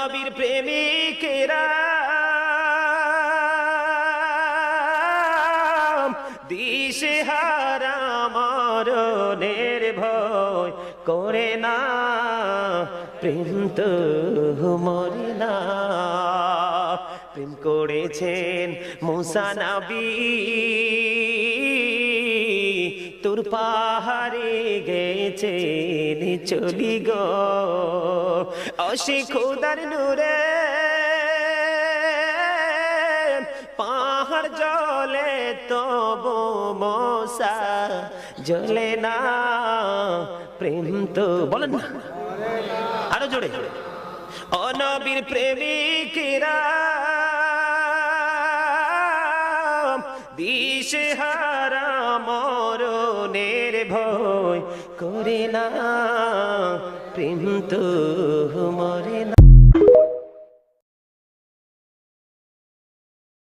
নবীর প্রেমিকেরা দিশেহারা মরণের ভয় করে না, প্রেম তো মরে না। প্রেম করেছেন মুসা নবী, তোর পাহাড়ে গেছেন চলি গো, অসি খোদার নূরে পাহাড় জলে তবু মশা জ্বলে না, প্রেম তো বলেন না আরো জোরে। ও নবীর প্রেমিকেরা দিশেহারা মরণের ভয় করে না, প্রেম তো মরে না।